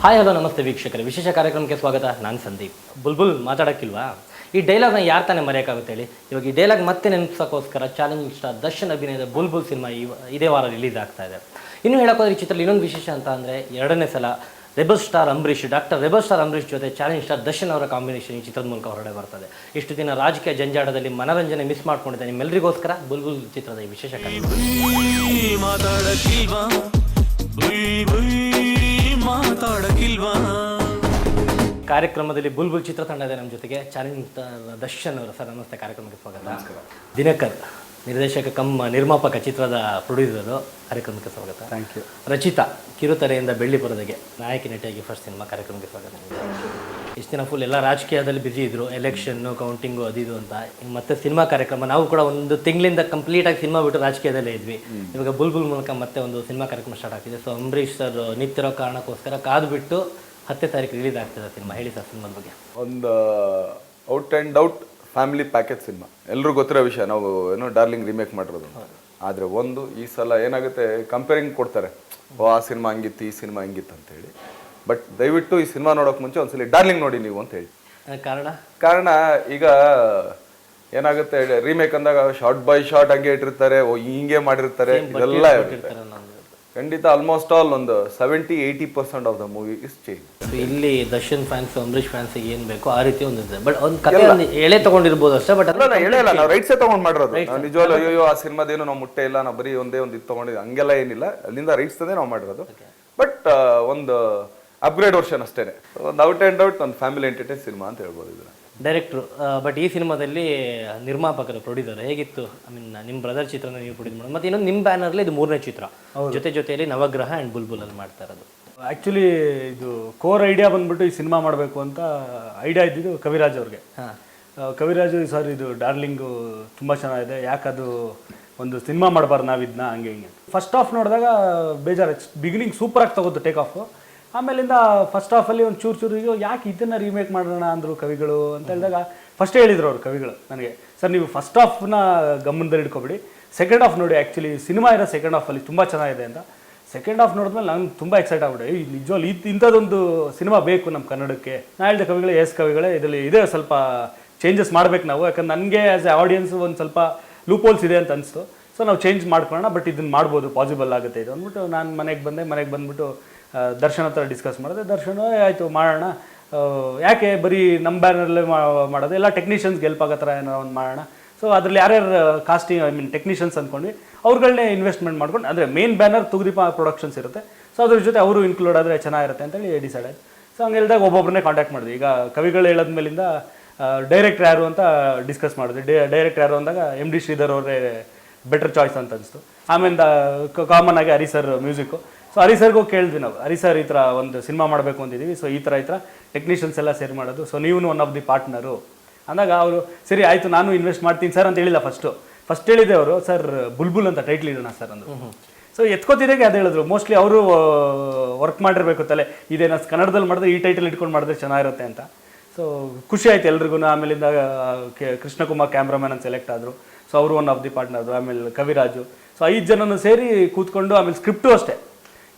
Hi hello ನಮಸ್ತೆ ವೀಕ್ಷಕರೇ, ವಿಶೇಷ ಕಾರ್ಯಕ್ರಮಕ್ಕೆ ಸ್ವಾಗತ. ನಾನು ಸಂದೀಪ್. ಬುಲ್ಬುಲ್ ಮಾತಾಡೋಕ್ಕಿಲ್ವಾ? ಈ ಡೈಲಾಗ್ನ ಯಾರು ತಾನೇ ಮರೆಯೋಕ್ಕಾಗುತ್ತೆ ಹೇಳಿ. ಇವಾಗ ಈ ಡೈಲಾಗ್ ಮತ್ತೆ ನೆನಪಿಸೋಕ್ಕೋಸ್ಕರ ಚಾಲೆಂಜಿಂಗ್ ಸ್ಟಾರ್ ದರ್ಶನ್ ಅಭಿನಯದ ಬುಲ್ಬುಲ್ ಸಿನಿಮಾ ಇದೇ ವಾರ ರಿಲೀಸ್ ಆಗ್ತಾ ಇದೆ. ಇನ್ನು ಹೇಳೋಕ್ಕೋದ್ರೆ ಈ ಚಿತ್ರದಲ್ಲಿ ಇನ್ನೊಂದು ವಿಶೇಷ ಅಂತ ಅಂದರೆ ಎರಡನೇ ಸಲ rebel star Ambareesh, doctor rebel star Ambareesh ಜೊತೆ ಚಾಲೆಂಜ್ ಸ್ಟಾರ್ ದರ್ಶನ್ ಅವರ ಕಾಂಬಿನೇಷನ್ ಈ ಚಿತ್ರದ ಮೂಲಕ ಹೊರಡೆ ಬರ್ತದೆ. ಇಷ್ಟು ದಿನ ರಾಜಕೀಯ ಜಂಜಾಟದಲ್ಲಿ ಮನರಂಜನೆ ಮಿಸ್ ಮಾಡ್ಕೊಂಡಿದ್ದೆ ನಿಮ್ಮೆಲ್ಲರಿಗೋಸ್ಕರ ಬುಲ್ಬುಲ್ ಚಿತ್ರದ ಈ ವಿಶೇಷ ಕಾರ್ಯಕ್ರಮದಲ್ಲಿ ಬುಲ್ಬುಲ್ ಚಿತ್ರತಂಡ ಇದೆ ನಮ್ಮ ಜೊತೆಗೆ. ಚಾಲೆಂಜ್ ದರ್ಶನ್ ಅವರು. ಸರ್ ನಮಸ್ತೆ, ಕಾರ್ಯಕ್ರಮಕ್ಕೆ ಸ್ವಾಗತ. ದಿನಕರ್ ನಿರ್ದೇಶಕ ನಿರ್ಮಾಪಕ, ಚಿತ್ರದ ಪ್ರೊಡ್ಯೂಸರು, ಕಾರ್ಯಕ್ರಮಕ್ಕೆ ಸ್ವಾಗತ. Thank you. ರಚಿತಾ ಕಿರುತೆರೆಯಿಂದ ಬೆಳ್ಳಿ ಪರದೆಗೆ ನಾಯಕಿ ನಟಿಯಾಗಿ ಫಸ್ಟ್ ಸಿನಿಮಾ, ಕಾರ್ಯಕ್ರಮಕ್ಕೆ ಸ್ವಾಗತ. ಇಷ್ಟು ದಿನ ಫುಲ್ ಎಲ್ಲ ರಾಜಕೀಯದಲ್ಲಿ ಬ್ಯುಸಿ ಇದ್ರು, ಎಲೆಕ್ಷನ್ನು ಕೌಂಟಿಂಗು ಅದಿದು ಅಂತ. ಮತ್ತೆ ಸಿನಿಮಾ ಕಾರ್ಯಕ್ರಮ, ನಾವು ಕೂಡ ಒಂದು ತಿಂಗಳಿಂದ ಕಂಪ್ಲೀಟಾಗಿ ಸಿನಿಮಾ ಬಿಟ್ಟು ರಾಜಕೀಯದಲ್ಲೇ ಇದ್ವಿ. ಇವಾಗ ಬುಲ್ಬುಲ್ ಮೂಲಕ ಮತ್ತೆ ಒಂದು ಸಿನಿಮಾ ಕಾರ್ಯಕ್ರಮ ಸ್ಟಾರ್ಟ್ ಆಗ್ತಿದೆ. ಸೊ ಅಂಬರೀಷ್ ಸರ್ ನಿಂತಿರೋ ಕಾರಣಕ್ಕೋಸ್ಕರ ಕಾದು ಬಿಟ್ಟು 10ನೇ ತಾರೀಕು ರಿಲೀಸ್ ಆಗ್ತಿದೆ ಸಿನಿಮಾ. ಹೇಳಿ ಸರ್ ಸಿನಿಮಾದ ಬಗ್ಗೆ. ಒಂದು out and out family package cinema. ಎಲ್ಲರೂ ಗೊತ್ತಿರೋ ವಿಷಯ, ನಾವು ಏನೋ ಡಾರ್ಲಿಂಗ್ ರೀಮೇಕ್ ಮಾಡಿರೋದು. ಆದರೆ ಈ ಸಲ ಏನಾಗುತ್ತೆ, ಕಂಪೇರಿಂಗ್ ಕೊಡ್ತಾರೆ, ಆ ಸಿನಿಮಾ ಹಂಗಿತ್ತು, ಈ ಸಿನಿಮಾ ಹಂಗಿತ್ತು ಅಂತೇಳಿ. ಬಟ್ ದಯವಿಟ್ಟು ಈ ಸಿನಿಮಾ ನೋಡೋಕೆ ಮುಂಚೆ ಒಂದ್ಸಲಿ ಡಾರ್ಲಿಂಗ್ ನೋಡಿ ನೀವು ಅಂತ ಹೇಳಿ. ಕಾರಣ ಈಗ ಏನಾಗುತ್ತೆ, ರೀಮೇಕ್ ಅಂದಾಗ ಶಾರ್ಟ್ ಬೈ ಶಾರ್ಟ್ ಹಂಗೆ ಇಟ್ಟಿರ್ತಾರೆ, ಹಿಂಗೆ ಮಾಡಿರ್ತಾರೆ, ಇದೆಲ್ಲ ಇರುತ್ತೆ. ಖಂಡಿತ ಆಲ್ಮೋಸ್ಟ್ ಆಲ್ ಒಂದು 70-80% of the movie is change. ಇಲ್ಲಿ ದರ್ಶನ್ ಫ್ಯಾನ್ಸ್, ಅಂಬರೀಷ್ ಫ್ಯಾನ್ಸ್ ಏನ್ ಬೇಕು ಆ ರೀತಿ ಒಂದು ಬಟ್ ಒಂದು ಕಥೆ ಎಳೆ ತಗೊಂಡಿರ್ಬೋದು ಅಷ್ಟೇ. ಬಟ್ ಅಲ್ಲ, ಎಳೆಯಲ್ಲ, ನಾವು ರೈಟ್ಸೇ ತಗೊಂಡ್ ಮಾಡಿರೋದು. ನಿಜವಾಗ್ಲೂ ಅಯ್ಯೋ ಆ ಸಿನಿಮಾದೇನು ನಾವು ಮುಟ್ಟೆ ಇಲ್ಲ, ನಾವು ಬರೀ ಒಂದೇ ಒಂದು ಇದು ತಗೊಂಡಿದ್ದು ಹಂಗೆಲ್ಲ ಏನಿಲ್ಲ. ಅಲ್ಲಿಂದ ರೈಟ್ಸ್ ತಂದೆ ನಾವು ಮಾಡಿರೋದು. ಬಟ್ ಒಂದು ಅಪ್ಗ್ರೇಡ್ ವರ್ಷನ್ ಅಷ್ಟೇನೆ. ಒಂದು ಔಟ್ ಆ್ಯಂಡ್ ಔಟ್ ಒಂದು ಫ್ಯಾಮಿಲಿ ಎಂಟರ್ಟೈನ್ ಸಿನಿಮಾ ಅಂತ ಹೇಳ್ಬೋದು ಇದನ್ನ. ಡೈರೆಕ್ಟ್ರು ಬಟ್ ಈ ಸಿನಿಮಾದಲ್ಲಿ ನಿರ್ಮಾಪಕರು, ಪ್ರೊಡ್ಯೂಸರ್ ಹೇಗಿತ್ತು? ಐ ಮೀನ್ ನಿಮ್ಮ ಬ್ರದರ್ ಚಿತ್ರನ ನೀವು ಪ್ರೊಡ್ಯೂಸ್ ಮಾಡೋದು, ಮತ್ತು ಇನ್ನೊಂದು ನಿಮ್ಮ ಬ್ಯಾನರ್ಲಿ ಇದು 3ನೇ ಚಿತ್ರ, ಜೊತೆಯಲ್ಲಿ ನವಗ್ರಹ ಆ್ಯಂಡ್ ಬುಲ್ಬುಲ್ ಅಲ್ಲಿ ಮಾಡ್ತಾ ಇರೋದು. ಆ್ಯಕ್ಚುಲಿ ಇದು ಕೋರ್ ಐಡಿಯಾ ಬಂದ್ಬಿಟ್ಟು ಈ ಸಿನಿಮಾ ಮಾಡಬೇಕು ಅಂತ ಐಡಿಯಾ ಇದ್ದಿದ್ದು ಕವಿರಾಜ್ ಅವ್ರಿಗೆ. ಕವಿರಾಜು ಸರ್ ಇದು ಡಾರ್ಲಿಂಗು ತುಂಬ ಚೆನ್ನಾಗಿದೆ, ಯಾಕದು ಒಂದು ಸಿನಿಮಾ ಮಾಡಬಾರ್ದು ನಾವು ಇದನ್ನ, ಹಂಗೆ ಹಿಂಗೆ. ಫಸ್ಟ್ ಹಾಫ್ ನೋಡಿದಾಗ ಬೇಜಾರು, ಬಿಗಿನಿಂಗ್ ಸೂಪರಾಗಿ ತಗೋದು ಟೇಕ್ ಆಫು. ಆಮೇಲಿಂದ ಫಸ್ಟ್ ಹಾಫಲ್ಲಿ ಒಂದು ಚೂರು ಯಾಕೆ ಇದನ್ನು ರೀಮೇಕ್ ಮಾಡೋಣ ಅಂದರು ಕವಿಗಳು ಅಂತ ಹೇಳಿದಾಗ ಫಸ್ಟ್ ಹೇಳಿದ್ರು ಅವರು ಕವಿಗಳು ನನಗೆ, ಸರ್ ನೀವು ಫಸ್ಟ್ ಹಾಫ್ನ ಗಮನದಲ್ಲಿ ಇಟ್ಕೊಬಿಡಿ, ಸೆಕೆಂಡ್ ಹಾಫ್ ನೋಡಿ, ಆ್ಯಕ್ಚುಲಿ ಸಿನಿಮಾ ಇರೋ ಸೆಕೆಂಡ್ ಹಾಫಲ್ಲಿ ತುಂಬ ಚೆನ್ನಾಗಿದೆ ಅಂತ. ಸೆಕೆಂಡ್ ಹಾಫ್ ನೋಡಿದ್ಮೇಲೆ ನಾನು ತುಂಬ ಎಕ್ಸೈಟ್ ಆಗ್ಬಿಟ್ಟೆ, ಈ ನಿಜವಾಗ್ಲೂ ಇಂಥದ್ದೊಂದು ಸಿನಿಮಾ ಬೇಕು ನಮ್ಮ ಕನ್ನಡಕ್ಕೆ. ನಾನು ಹೇಳಿದೆ ಕವಿಗಳೇ, ಕವಿಗಳೇ ಇದರಲ್ಲಿ ಇದೇ ಸ್ವಲ್ಪ ಚೇಂಜಸ್ ಮಾಡ್ಬೇಕು ನಾವು, ಯಾಕಂದ್ರೆ ನನಗೆ ಆ್ಯಸ್ ಎ ಆಡಿಯನ್ಸ್ ಒಂದು ಸ್ವಲ್ಪ ಲೂಪ್ ಹೋಲ್ಸ್ ಇದೆ ಅಂತ ಅನಿಸ್ತು. ಸೊ ನಾವು ಚೇಂಜ್ ಮಾಡ್ಕೊಳ್ಳೋಣ, ಬಟ್ ಇದನ್ನು ಮಾಡ್ಬೋದು, ಪಾಸಿಬಲ್ ಆಗುತ್ತೆ ಇದು ಅಂದ್ಬಿಟ್ಟು ನಾನು ಮನೆಗೆ ಬಂದ್ಬಿಟ್ಟು ದರ್ಶನ್ ಹತ್ರ ಡಿಸ್ಕಸ್ ಮಾಡಿದೆ. ದರ್ಶನ್ ಆಯಿತು ಮಾಡೋಣ, ಯಾಕೆ ಬರೀ ನಮ್ಮ ಬ್ಯಾನರಲ್ಲೇ ಮಾಡೋದು, ಎಲ್ಲ ಟೆಕ್ನಿಷಿಯನ್ಸ್ಗೆ ಹೆಲ್ಪ್ ಆಗೋ ಥರ ಏನೋ ಒಂದು ಮಾಡೋಣ. ಸೊ ಅದರಲ್ಲಿ ಯಾರ್ಯಾರು ಕಾಸ್ಟಿಂಗ್, ಐ ಮೀನ್ ಟೆಕ್ನಿಷಿಯನ್ಸ್ ಅಂದ್ಕೊಂಡ್ವಿ, ಅವ್ರುಗಳನ್ನೇ ಇನ್ವೆಸ್ಟ್ಮೆಂಟ್ ಮಾಡ್ಕೊಂಡು, ಅಂದರೆ ಮೇನ್ ಬ್ಯಾನರ್ ತುಗ್ದೀಪ ಪ್ರೊಡಕ್ಷನ್ಸ್ ಇರುತ್ತೆ, ಸೊ ಅದ್ರ ಜೊತೆ ಅವರು ಇನ್ಕ್ಲೂಡ್ ಆದರೆ ಚೆನ್ನಾಗಿರುತ್ತೆ ಅಂತೇಳಿ ಡಿಸೈಡ್ ಆಯ್ತು. ಸೊ ಹಂಗೆ ಹೇಳಿದಾಗ ಒಬ್ಬೊಬ್ಬರನ್ನೇ ಕಾಂಟ್ಯಾಕ್ಟ್ ಮಾಡಿದ್ವಿ. ಈಗ ಕವಿಗಳು ಹೇಳೋದ್ಮೇಲಿಂದ ಡೈರೆಕ್ಟ್ರ್ ಯಾರು ಅಂತ ಡಿಸ್ಕಸ್ ಮಾಡಿದ್ವಿ. ಡೈರೆಕ್ಟ್ರ್ ಯಾರು ಅಂದಾಗ MD ಶ್ರೀಧರ್ ಅವರೇ ಬೆಟರ್ ಚಾಯ್ಸ್ ಅಂತ ಅನಿಸ್ತು. ಆಮೇಲೆ ಕಾಮನ್ ಆಗಿ ಹರಿ ಸರ್ ಮ್ಯೂಸಿಕ್ಕು. ಸೊ ಹರಿ ಸರ್ಗೂ ಕೇಳಿದ್ವಿ ನಾವು, ಹರಿ ಸರ್ ಈ ಥರ ಒಂದು ಸಿನಿಮಾ ಮಾಡಬೇಕು ಅಂತಿದ್ದೀವಿ, ಸೊ ಈ ಥರ ಟೆಕ್ನಿಷಿಯನ್ಸ್ ಎಲ್ಲ ಸೇರಿ ಮಾಡೋದು, ಸೊ ನೀವು ಒನ್ ಆಫ್ ದಿ ಪಾರ್ಟ್ನರು ಅಂದಾಗ ಅವರು ಸರಿ ಆಯಿತು ನಾನು ಇನ್ವೆಸ್ಟ್ ಮಾಡ್ತೀನಿ ಸರ್ ಅಂತ ಹೇಳಿಲ್ಲ. ಫಸ್ಟ್ ಹೇಳಿದೆ ಅವರು, ಸರ್ ಬುಲ್ಬುಲ್ ಅಂತ ಟೈಟ್ಲ್ ಇಡೋಣ ಸರ್ ಅಂದರು. ಸೊ ಎತ್ಕೋತಿದ್ದಾಗೆ ಅದು ಹೇಳಿದ್ರು, ಮೋಸ್ಟ್ಲಿ ಅವರು ವರ್ಕ್ ಮಾಡಿರಬೇಕು ತಲೆ, ಇದೇನ ಕನ್ನಡದಲ್ಲಿ ಮಾಡಿದ್ರೆ ಈ ಟೈಟಲ್ ಇಟ್ಕೊಂಡು ಮಾಡಿದ್ರೆ ಚೆನ್ನಾಗಿರುತ್ತೆ ಅಂತ. ಸೊ ಖುಷಿ ಆಯ್ತು ಎಲ್ರಿಗೂ. ಆಮೇಲಿಂದ ಕೃಷ್ಣಕುಮಾರ್ ಕ್ಯಾಮ್ರಾಮನ್ ಅಂತ ಸೆಲೆಕ್ಟ್ ಆದರು, ಸೊ ಅವರು ಒನ್ ಆಫ್ ದಿ ಪಾರ್ಟ್ನರ್. ಆಮೇಲೆ ಕವಿರಾಜು, ಸೊ 5 ಜನನು ಸೇರಿ ಕೂತ್ಕೊಂಡು, ಆಮೇಲೆ ಸ್ಕ್ರಿಪ್ಟು ಅಷ್ಟೇ,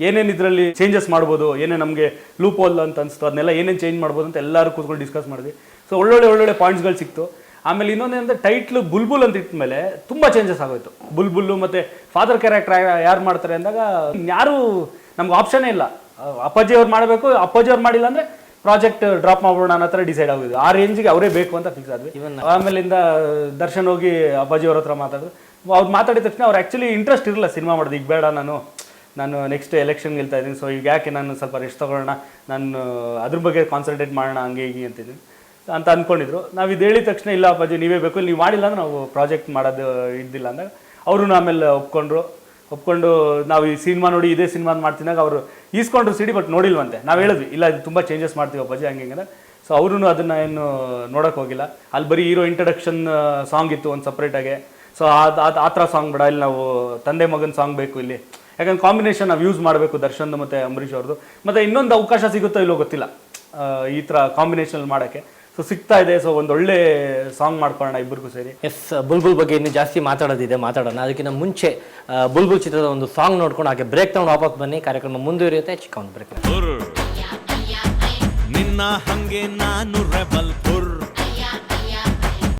ಏನೇನು ಇದರಲ್ಲಿ ಚೇಂಜಸ್ ಮಾಡ್ಬೋದು, ಏನೇ ನಮಗೆ ಲೂಪ್ ಹೋಲ್ ಅಂತ ಅನಿಸ್ತು ಅದನ್ನೆಲ್ಲ ಏನೇನು ಚೇಂಜ್ ಮಾಡ್ಬೋದು ಅಂತ ಎಲ್ಲರೂ ಕೂತ್ಕೊಂಡು ಡಿಸ್ಕಸ್ ಮಾಡಿದ್ವಿ. ಸೊ ಒಳ್ಳೊಳ್ಳೆ ಪಾಯಿಂಟ್ಸ್ಗಳು ಸಿಕ್ತು. ಆಮೇಲೆ ಇನ್ನೊಂದೇನಂದರೆ ಟೈಟ್ಲು ಬುಲ್ಬುಲ್ ಅಂತ ಇಟ್ಟ ಮೇಲೆ ತುಂಬ ಚೇಂಜಸ್ ಆಗೋಯ್ತು. ಬುಲ್ಬುಲ್ಲು ಮತ್ತು ಫಾದರ್ ಕ್ಯಾರೆಕ್ಟರ್ ಯಾರು ಮಾಡ್ತಾರೆ ಅಂದಾಗ ಯಾರೂ ನಮ್ಗೆ ಆಪ್ಷನ್ನೇ ಇಲ್ಲ, ಅಪ್ಪಾಜಿ ಅವ್ರು ಮಾಡಬೇಕು, ಅಪ್ಪಾಜಿ ಅವ್ರು ಮಾಡಿಲ್ಲ ಅಂದರೆ ಪ್ರಾಜೆಕ್ಟ್ ಡ್ರಾಪ್ ಮಾಡ್ಬೋಣ ಅನ್ನೋ ಥರ ಡಿಸೈಡ್ ಆಗೋದು. ಆ ರೇಂಜಿಗೆ ಅವರೇ ಬೇಕು ಅಂತ ಫಿಕ್ಸ್ ಆದ್ವಿ. ಆಮೇಲಿಂದ ದರ್ಶನ್ ಹೋಗಿ ಅಪ್ಪಾಜಿ ಅವ್ರ ಹತ್ರ ಮಾತಾಡಿದ್ರು. ಅವ್ರು ಮಾತಾಡಿದ ತಕ್ಷಣ ಅವ್ರು ಆ್ಯಕ್ಚುಲಿ ಇಂಟ್ರೆಸ್ಟ್ ಇರಲಿಲ್ಲ ಸಿನಿಮಾ ಮಾಡೋದು. ಈಗ ಬೇಡ, ನಾನು ನೆಕ್ಸ್ಟ್ ಎಲೆಕ್ಷನ್ಗೆ ಗೆಲ್ತಾ ಇದ್ದೀನಿ, ಸೊ ಈಗ ಯಾಕೆ ನಾನು ಸ್ವಲ್ಪ ರೆಸ್ಟ್ ತೊಗೊಳ್ಳೋಣ, ನಾನು ಅದ್ರ ಬಗ್ಗೆ ಕಾನ್ಸಂಟ್ರೇಟ್ ಮಾಡೋಣ ಹಂಗೆ ಹೀಗೆ ಅಂತಿದ್ದೀನಿ ಅಂತ ಅಂದ್ಕೊಂಡಿದ್ರು. ನಾವು ಇದು ಹೇಳಿದ ತಕ್ಷಣ ಇಲ್ಲ ಅಪ್ಪಾಜಿ ನೀವೇ ಬೇಕು, ನೀವು ಮಾಡಿಲ್ಲ ಅಂದ್ರೆ ನಾವು ಪ್ರಾಜೆಕ್ಟ್ ಮಾಡೋದು ಇದ್ದಿಲ್ಲ ಅಂದಾಗ ಅವರು ಆಮೇಲೆ ಒಪ್ಕೊಂಡು ನಾವು ಈ ಸಿನಿಮಾ ನೋಡಿ ಇದೇ ಸಿನಿಮಾ ಮಾಡ್ತಿದ್ದಾಗ ಅವರು ಈಸ್ಕೊಂಡ್ರು ಸಿಡಿ, ಬಟ್ ನೋಡಿಲ್ವಂತೆ. ನಾವು ಹೇಳಿದ್ವಿ ಇಲ್ಲ ಇದು ತುಂಬ ಚೇಂಜಸ್ ಮಾಡ್ತೀವಿ ಅಪ್ಪಾಜಿ ಹಂಗೆ ಹಿಂಗೆ. ಸೊ ಅವರು ಅದನ್ನು ಏನು ನೋಡೋಕೆ ಹೋಗಿಲ್ಲ. ಅಲ್ಲಿ ಬರೀ ಹೀರೋ ಇಂಟ್ರಡಕ್ಷನ್ ಸಾಂಗ್ ಇತ್ತು ಒಂದು ಸಪ್ರೇಟಾಗೆ. ಸೊ ಆ ಥರ ಸಾಂಗ್ ಬೇಡ, ಇಲ್ಲಿ ನಾವು ತಂದೆ ಮಗನ ಸಾಂಗ್ ಬೇಕು ಇಲ್ಲಿ, ಯಾಕಂದ್ರೆ ಕಾಂಬಿನೇಷನ್ ನಾವು ಯೂಸ್ ಮಾಡಬೇಕು ದರ್ಶನ್ದು ಮತ್ತು ಅಂಬರೀಷ್ ಅವ್ರದ್ದು. ಮತ್ತು ಇನ್ನೊಂದು ಅವಕಾಶ ಸಿಗುತ್ತೋ ಇಲ್ಲೋ ಗೊತ್ತಿಲ್ಲ ಈ ಥರ ಕಾಂಬಿನೇಷನ್ ಮಾಡೋಕ್ಕೆ. ಸೊ ಸಿಗ್ತಾ ಇದೆ, ಸೊ ಒಂದೊಳ್ಳೆ ಸಾಂಗ್ ಮಾಡ್ಕೊಳ್ಳೋಣ ಇಬ್ಬರಿಗೂ ಸೇರಿ. ಬುಲ್ಬುಲ್ ಬಗ್ಗೆ ಇನ್ನು ಜಾಸ್ತಿ ಮಾತಾಡೋಣ. ಅದಕ್ಕಿಂತ ಮುಂಚೆ ಬುಲ್ಬುಲ್ ಚಿತ್ರದ ಒಂದು ಸಾಂಗ್ ನೋಡ್ಕೊಂಡು ಹಾಗೆ ಬ್ರೇಕ್ ತಗೊಂಡು ವಾಪಸ್ ಬನ್ನಿ. ಕಾರ್ಯಕ್ರಮ ಮುಂದುವರಿಯುತ್ತೆ. ಚಿಕ್ಕ ಒಂದು ಬ್ರೇಕ್. ನಿನ್ನ ಹಂಗೆ ನಾನು ರೆಬಲ್ ಹುರ್